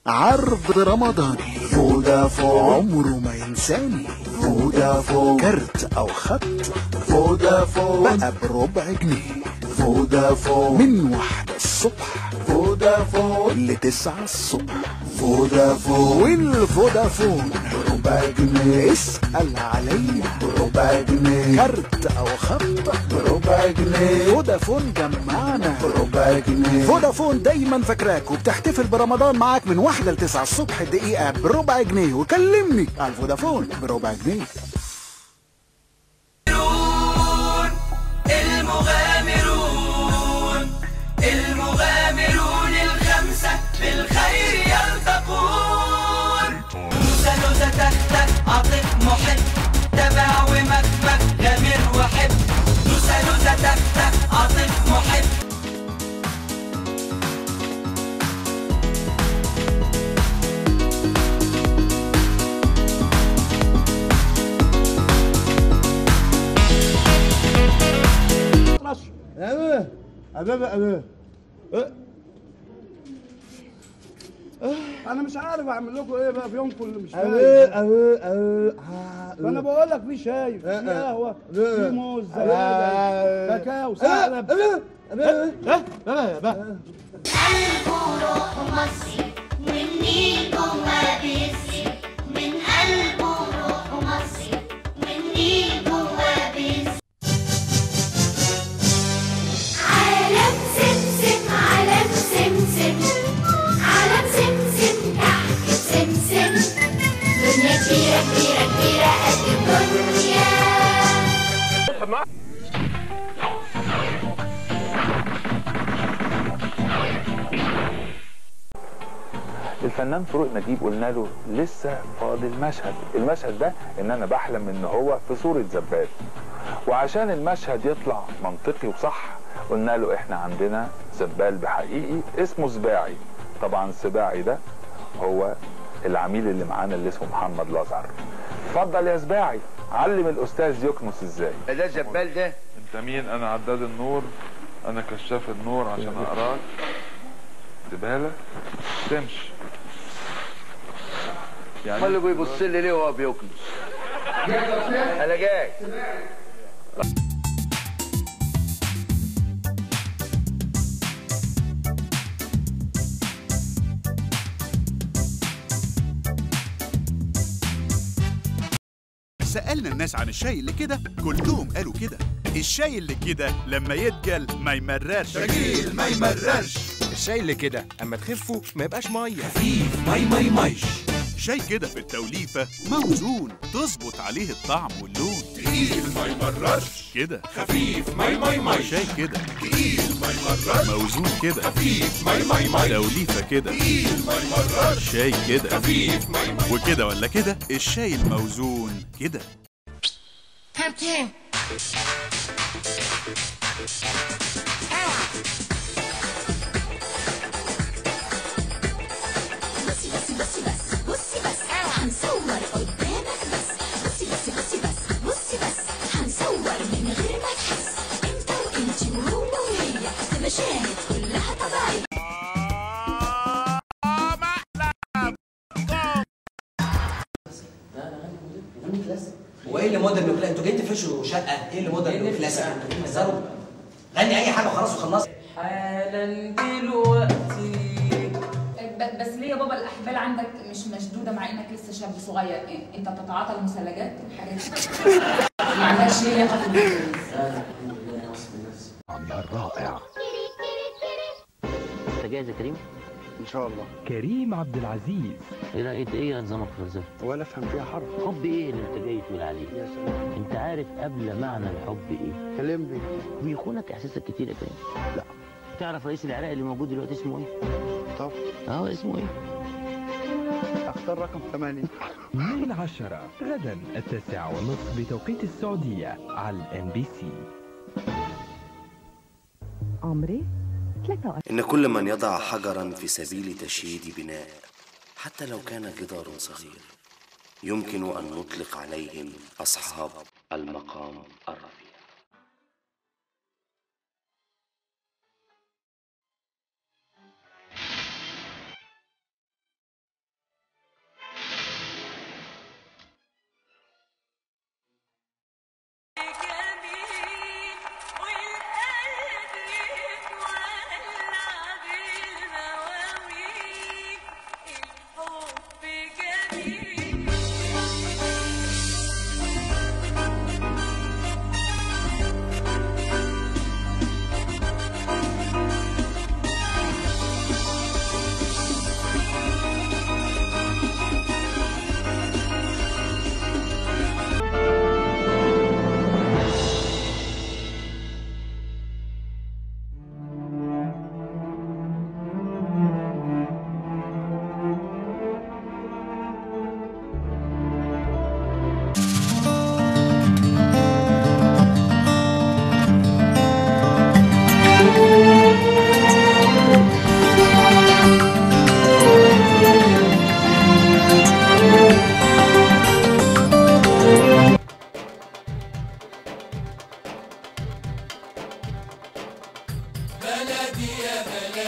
عرض رمضاني فودافون عمره ما ينساني. فودافون كارت او خط فودافون بقى بربع جنيه. فودافون من 1 الصبح فودافون ل9 الصبح. فودافون والفودافون بربع جنيه. اسأل عليا بربع جنيه. كارت او خط بربع جنيه. فودافون جمعنا بربع جنيه. فودافون دايما فاكراك وبتحتفل برمضان معاك من 1 ل9 الصبح دقيقة بربع جنيه. وكلمني على الفودافون بربع جنيه. المغامرون الخمسة بالخير يلتقون. نوسة تختك عاطف محب تبع ومكمك غامر وحب. نوسة تختك عاطف محب. انا مش عارف اعمل لكم ايه بقى في يومكم اللي مش فاهم. فانا بقول لك في شاي، في قهوه، في موز، زبادي، كاكاو، سحلب. قلبه روح مصري والنيل جوا بيسري. من قلبه روح مصري والنيل جوا بيسري. عالم سمسم عالم سمسم عالم سمسم تحت سمسم. دنيا كبيرة كبيرة كبيرة قد الدنيا. الفنان فاروق نجيب قلنا له لسه فاضل مشهد. المشهد ده ان انا بحلم ان هو في صورة زبال، وعشان المشهد يطلع منطقي وصح قلنا له احنا عندنا زبال بحقيقي اسمه سباعي. طبعا السباعي ده هو العميل اللي معانا اللي اسمه محمد الازهر. اتفضل يا سباعي علم الاستاذ يكنس ازاي. ده زبال ده. انت مين؟ انا عداد النور، انا كشاف النور عشان اقراك. زبالة تمشي يعني. امال اللي بيبص لي ليه وهو بيكنس؟ انا جاي. سألنا الناس عن الشاي اللي كده كلهم قالوا كده. الشاي اللي كده لما يتجل ما يمررش. تجيل ما يمررش. الشاي اللي كده اما تخفه ما يبقاش ميه. خفيف ميش. شاي كده في التوليفة موزون تظبط عليه الطعم واللون. تقيل ما يمررش كده. خفيف ميش. شاي كده تقيل ما يمررش. موزون كده. خفيف ميش. توليفة كده تقيل ما يمررش. شاي كده خفيف ميش. وكده ولا كده الشاي الموزون كده. كابتن بصي بس هنصور قدامك بس. بصي بس هنصور من غير ما تحس. انت وانتي وهو وهي في مشاهد كلها طبيعية. هو ايه اللي مودرن وكلاسيك؟ انتوا جايين تفرشوا شقه؟ ايه اللي مودرن وكلاسيك؟ انتوا جايين تهزروا؟ غني اي حاجه وخلاص وخلصت. حالا دلوقتي. بس ليه يا بابا الاحبال عندك مش مشدوده مع انك لسه شاب صغير؟ إيه؟ انت بتتعاطى المثلجات والحاجات دي؟ ما عندكش ليه ياخد الرائع. انت جاهز يا كريم؟ ان شاء الله. كريم عبد العزيز. ايه رايك؟ ايه نظامك في الفلسفه؟ ولا افهم فيها حرف. حب ايه اللي انت جاي تقول عليه؟ يا سلام. انت عارف قبل معنى الحب ايه؟ كلمني. بيخونك احساسك كتير يا كريم. لا. تعرف رئيس العراق اللي موجود دلوقتي اسمه ايه؟ طب اسمه ايه؟ اختار رقم 8. من 10 غدا 9:30 بتوقيت السعودية على NBC. عمري 3. إن كل من يضع حجرا في سبيل تشييد بناء حتى لو كان جدار صغير يمكن أن نطلق عليهم أصحاب المقام الرفيع.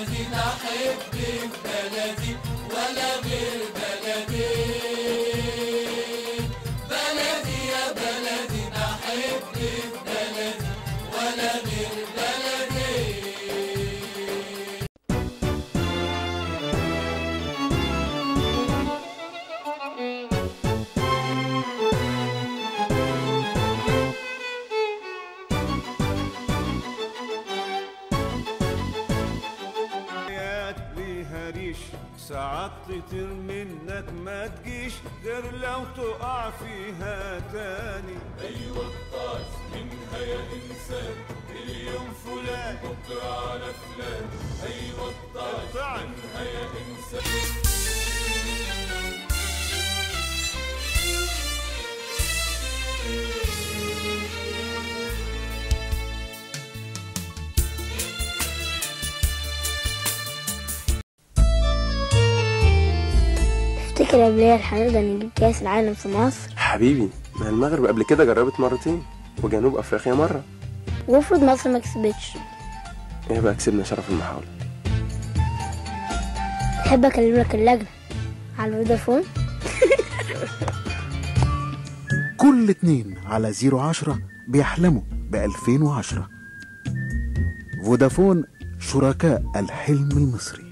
بلدي أحبك بلدي ولا غير بلدي بلدي يا بلدي أحبك بلدي ولا غير بلدي. ساعات تطير منك ما تجيش غير لو تقع فيها تاني. أيوة الطاس منها يا إنسان اليوم فلان بكرة على فلان. أيوة الطاس منها يا إنسان. تفتكر قبل ايه هنقدر نجيب كاس العالم في مصر؟ حبيبي ما المغرب قبل كده جربت مرتين وجنوب افريقيا مره، وافرض مصر ما كسبتش؟ يبقى كسبنا شرف المحاوله. تحب اكلم لك اللجنه على فودافون؟ كل 2 على 010 بيحلموا ب2010. فودافون، شركاء الحلم المصري.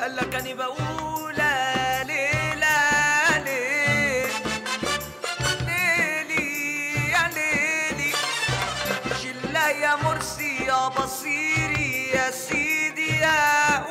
قال لك أنا بقول ليلة ليل ليلي يا ليلي شلة يا مرسي يا بصيري يا سيدي يا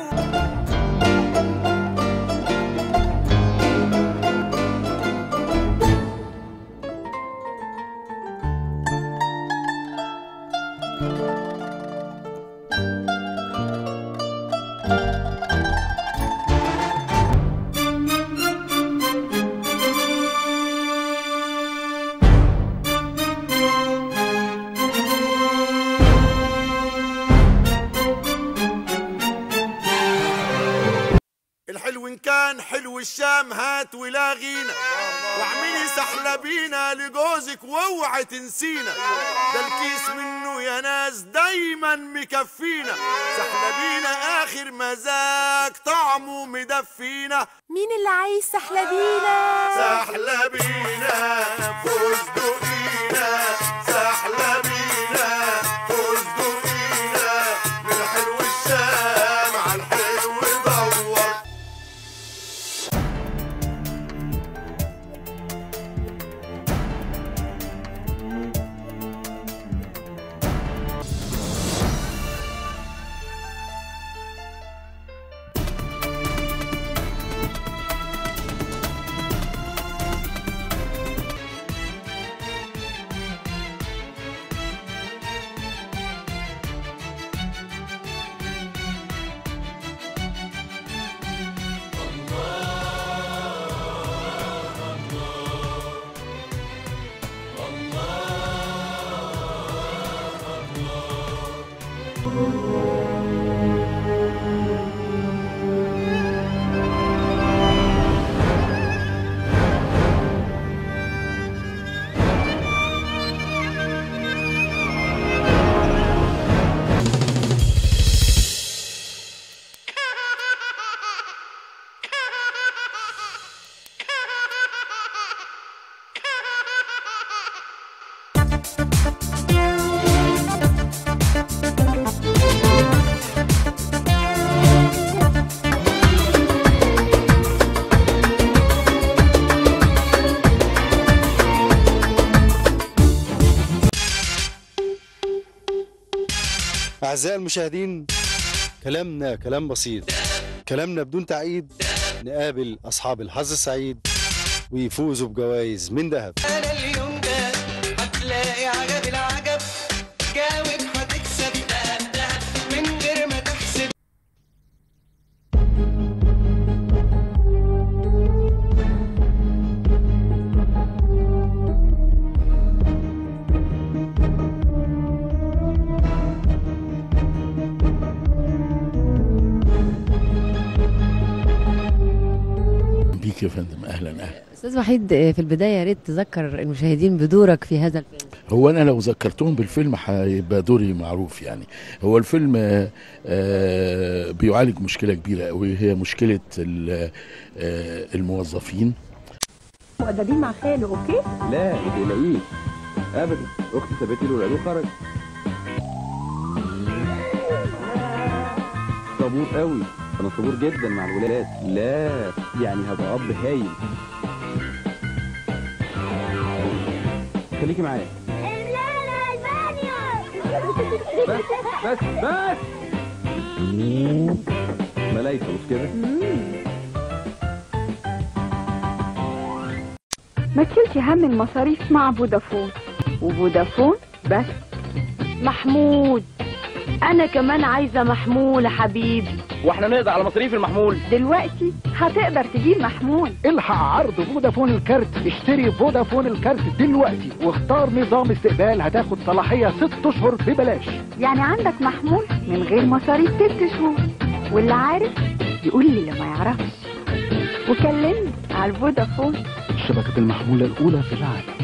الحلو إن كان حلو الشام هات ولاغينا واعملي سحلة بينا لجوزك واوعي تنسينا. ده الكيس منه يا ناس دايما مكفينا. سحلة بينا آخر مزاج طعمه مدفينا. مين اللي عايز سحلة بينا؟ سحلة بينا فستقينا سحلة بينا فستقينا من حلو الشام على الحلو دور. أعزائي المشاهدين، كلامنا كلام بسيط، كلامنا بدون تعقيد. نقابل أصحاب الحظ السعيد ويفوزوا بجوائز من ذهب. أنا اليوم ده هتلاقي عجب العجب يا فندم، اهلا. استاذ وحيد، في البدايه يا ريت تذكر المشاهدين بدورك في هذا الفيلم. هو انا لو ذكرتهم بالفيلم هيبقى دوري معروف يعني. هو الفيلم بيعالج مشكله كبيره قوي، هي مشكله الموظفين. مؤدبين مع خاله، اوكي؟ لا ما تقلقيش ابدا، اختي سابت له العيد وخرج. صبور قوي، انا صبور جدا مع الولاد. لا يعني هبقى اب هايل. خليكي معايا. بس ملايكه مش كده؟ ما تشيلش هم المصاريف مع فودافون، وفودافون بس. محمود، انا كمان عايزه محمول يا حبيبي. واحنا نقضي على مصاريف المحمول دلوقتي هتقدر تجيب محمول. الحق عرض فودافون الكارت، اشتري فودافون الكارت دلوقتي واختار نظام استقبال، هتاخد صلاحيه 6 اشهر ببلاش. يعني عندك محمول من غير مصاريف 6 شهور، واللي عارف يقول لي اللي ما يعرفش، وكلمني على الفودافون، شبكه المحمول الاولى في العالم.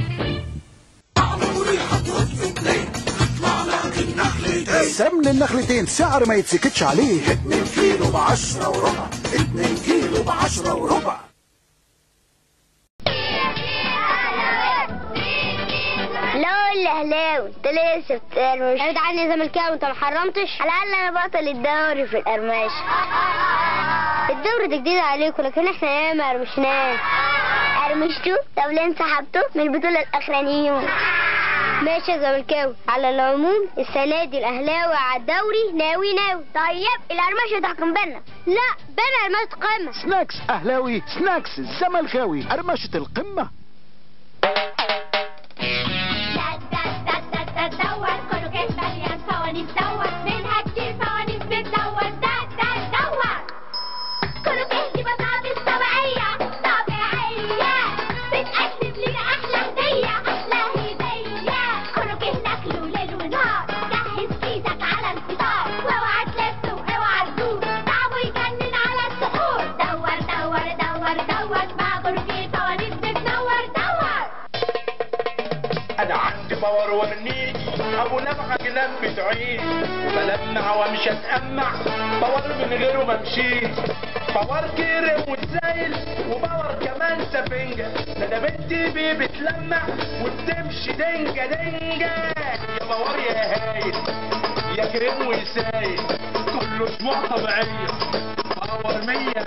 سمن النخلتين سعر ما يتسكتش عليه. 2 كيلو ب10 وربع، 2 كيلو ب10 وربع. لا الاهلاوي انت لسه بتقرمش. ابعد عني زملكاوي، انت ما حرمتش. على الاقل انا بطل الدوري في القرماش. الدوري ده جديد عليكم، لكن احنا ياما قرمشناه. قرمشتوه؟ طب ليه انسحبتوه من البطوله الاخرانيين؟ ماشي يا زملكاوي، على العموم السنه دي الاهلاوي على الدوري ناوي. طيب القرمشه تحكم بينا؟ لا، بينا قرمشه قمه. سناكس اهلاوي، سناكس الزملكاوي، قرمشه القمه. دور كله كيف مليان فوانيس، دور منها كتير فوانيس بتدور. دور كله كيف دي بطاطس طبيعية بتقدم لنا أحلى هدية. كله كيف ناكله ليل ونهار، جهز كيسك على الفطار، واوعى تلف واوعى تدور، طعمه يجنن على السحور. دور مع كله كيف فوانيس بتنور. انا عندي باور ورنيجي، ابو نفخه جنان بتعيش، بلمع وامشي اتأمع، باور من غيره ممشيش. باور كيرم وتسايل، وباور كمان سفنجه. ده بنتي بيه بتلمع وبتمشي دنجه. يا باور يا هايل، يا كريم وسايل، كله شموع طبيعيه. باور 100.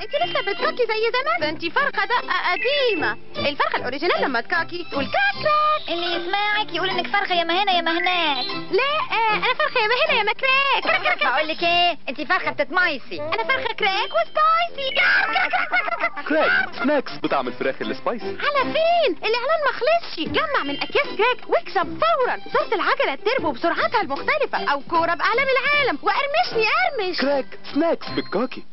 انت لسه بتكاكي زي زمان؟ ده انت فرخه دقه قديمه. الفرخه الاوريجينال لما تكاكي تقول كراك. اللي يسمعك يقول انك فرخه يا ما هنا يا ما هناك. لا، انا فرخه يا ما هنا يا ما كراك. هقول لك ايه، انت فرخه بتتمايسي. انا فرخه كراك وسبايسي. كراك سناكس بطعم الفراخ السبايسي. على فين؟ الاعلان ما خلصش. جمع من اكياس كراك واكسب فورا صورة العجله التربو بسرعتها المختلفه، او كوره باعلام العالم، وقرمشني قرمش. كراك سناكس بالكاكي.